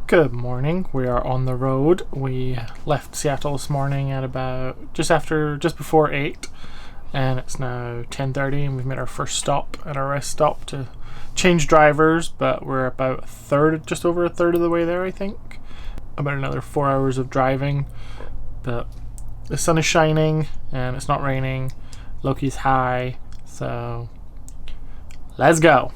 Good morning. We are on the road. We left Seattle this morning at about just before 8, and it's now 10:30, and we've made our first stop at our rest stop to change drivers, but we're about just over a third of the way there, I think. About another 4 hours of driving, but the sun is shining and it's not raining. Loki's high, so let's go.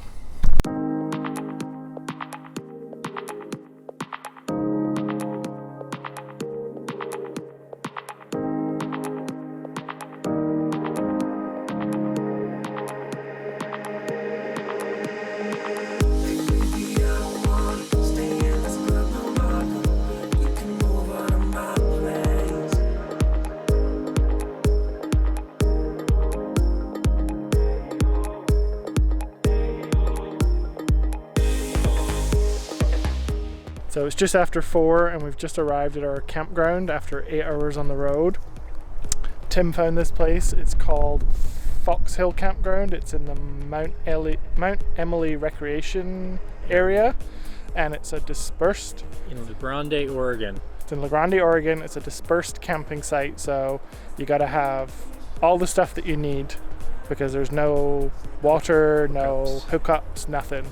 So it's just after 4 and we've just arrived at our campground after 8 hours on the road. Tim found this place. It's called Fox Hill Campground. It's in the Mount Emily Recreation Area, and it's a dispersed... In Grande, Oregon. It's in Grande, Oregon. It's a dispersed camping site, so you gotta have all the stuff that you need because there's no water, no hookups, nothing.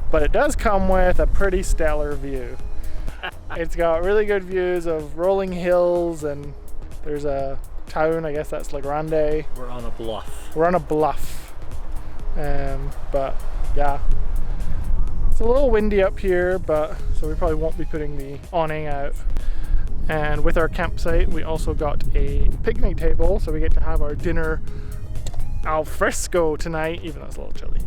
But it does come with a pretty stellar view. It's got really good views of rolling hills, and there's a town, I guess that's Grande. We're on a bluff. We're on a bluff. But yeah, it's a little windy up here, so we probably won't be putting the awning out. And with our campsite, we also got a picnic table, so we get to have our dinner al fresco tonight, even though it's a little chilly.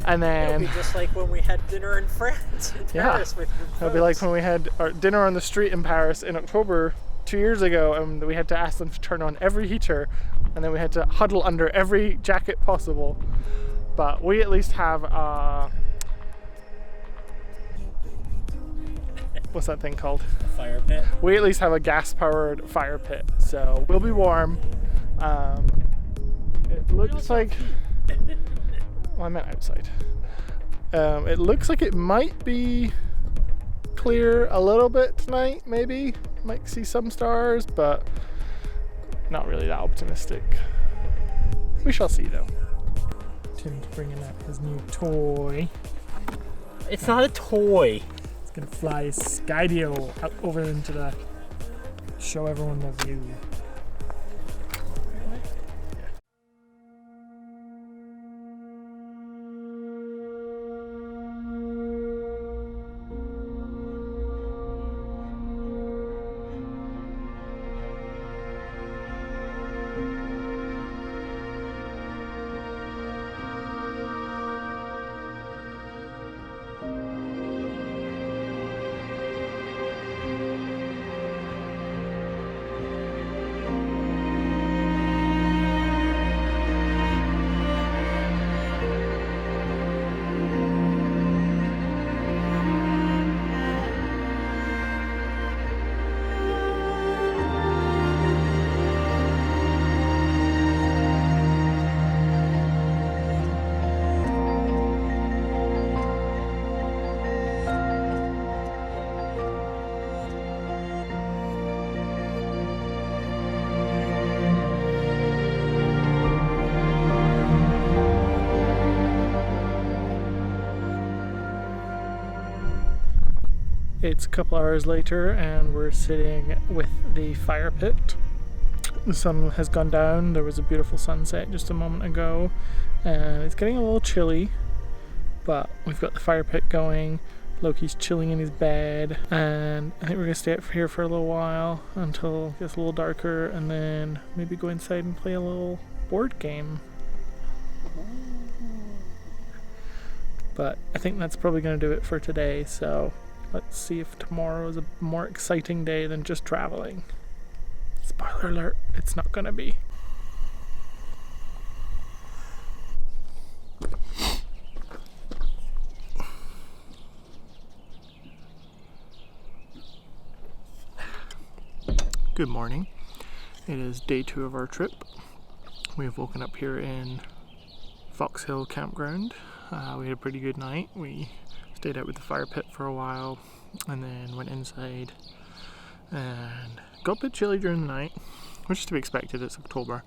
And then it'll be just like when we had dinner in France in Paris with your It'll be like when we had our dinner on the street in Paris in October 2 years ago, and we had to ask them to turn on every heater, and then we had to huddle under every jacket possible. But we at least have what's that thing called? A fire pit. We at least have a gas-powered fire pit, so we'll be warm. It looks like... Well, I meant outside. It looks like it might be clear a little bit tonight, maybe. Might see some stars, but not really that optimistic. We shall see, though. Tim's bringing up his new toy. It's not a toy. It's gonna fly Skydio out over into the... show everyone the view. It's a couple hours later and we're sitting with the fire pit. The sun has gone down. There was a beautiful sunset just a moment ago, and it's getting a little chilly, but we've got the fire pit going. Loki's chilling in his bed, and I think we're gonna stay up here for a little while until it gets a little darker, and then maybe go inside and play a little board game. But I think that's probably gonna do it for today, so let's see if tomorrow is a more exciting day than just traveling. Spoiler alert, it's not gonna be. Good morning. It is day 2 of our trip. We've woken up here in Fox Hill Campground. We had a pretty good night. We stayed out with the fire pit for a while, and then went inside and got a bit chilly during the night, which is to be expected, it's October.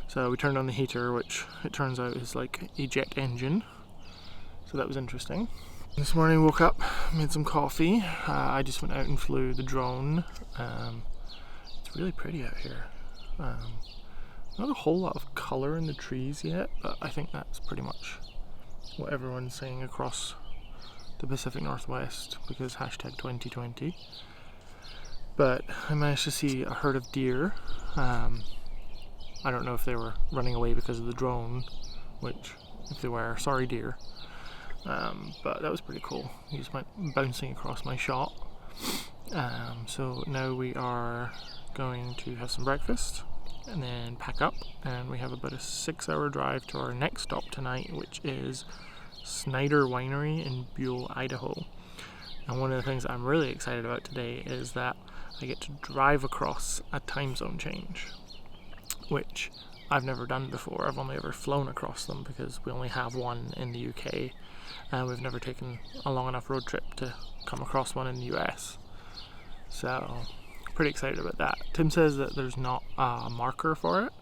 So we turned on the heater, which it turns out is like a jet engine, so that was interesting. This morning woke up, made some coffee. I just went out and flew the drone. It's really pretty out here. Not a whole lot of colour in the trees yet, but I think that's pretty much what everyone's saying across the Pacific Northwest, because hashtag 2020. But I managed to see a herd of deer. I don't know if they were running away because of the drone, which, if they were, sorry deer. But that was pretty cool. He just went bouncing across my shot. So now we are going to have some breakfast and then pack up, and we have about a 6-hour drive to our next stop tonight, which is Snyder Winery in Buhl, Idaho. And one of the things I'm really excited about today is that I get to drive across a time zone change, which I've never done before. I've only ever flown across them because we only have one in the UK, and we've never taken a long enough road trip to come across one in the US. So pretty excited about that. Tim says that there's not a marker for it,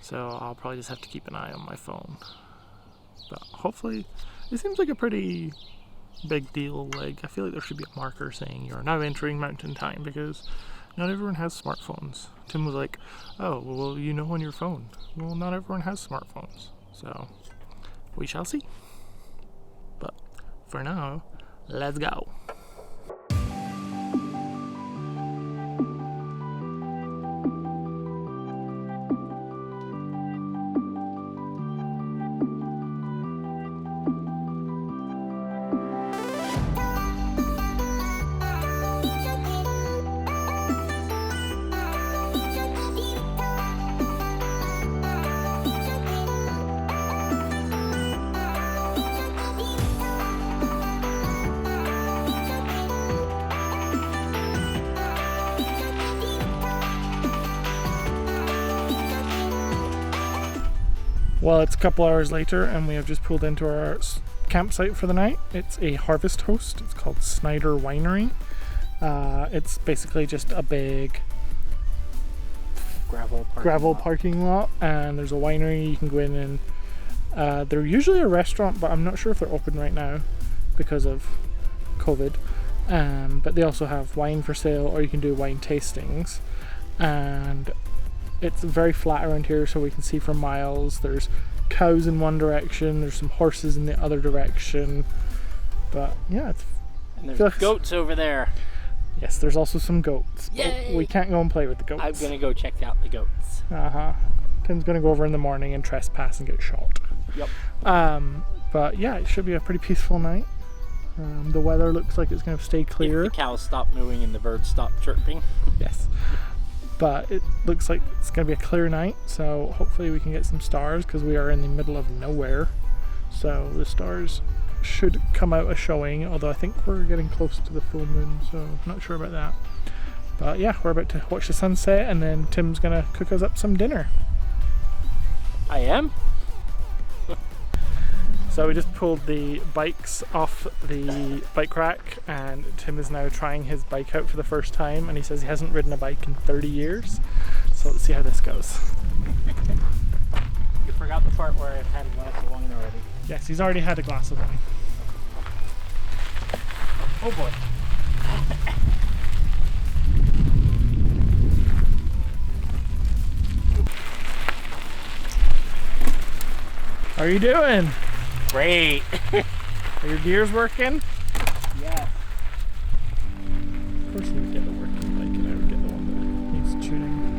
so I'll probably just have to keep an eye on my phone. But hopefully, it seems like a pretty big deal. Like, I feel like there should be a marker saying you're now entering mountain time, because not everyone has smartphones. Tim was like, oh, well, you know on your phone. Well, not everyone has smartphones. So, we shall see. But for now, let's go. Well, it's a couple hours later and we have just pulled into our campsite for the night. It's a harvest host. It's called Snyder Winery. It's basically just a big gravel parking lot, and there's a winery you can go in and they're usually a restaurant, but I'm not sure if they're open right now because of COVID. But they also have wine for sale, or you can do wine tastings. And it's very flat around here, so we can see for miles. There's cows in one direction, there's some horses in the other direction. But yeah, and there's goats over there. Yes, there's also some goats. Yay! We can't go and play with the goats. I'm gonna go check out the goats. Tim's gonna go over in the morning and trespass and get shot. Yep. But yeah, it should be a pretty peaceful night. The weather looks like it's gonna stay clear. If the cows stop mooing and the birds stop chirping. Yes. But it looks like it's going to be a clear night, so hopefully we can get some stars, because we are in the middle of nowhere. So the stars should come out a showing, although I think we're getting close to the full moon, so I'm not sure about that. But yeah, we're about to watch the sunset, and then Tim's going to cook us up some dinner. I am? So we just pulled the bikes off the bike rack, and Tim is now trying his bike out for the first time, and he says he hasn't ridden a bike in 30 years. So let's see how this goes. You forgot the part where I've had a glass of wine already. Yes, he's already had a glass of wine. Oh boy. How are you doing? Great. Are your gears working? Yeah. Of course you would get the working bike, and I would get the one that needs tuning.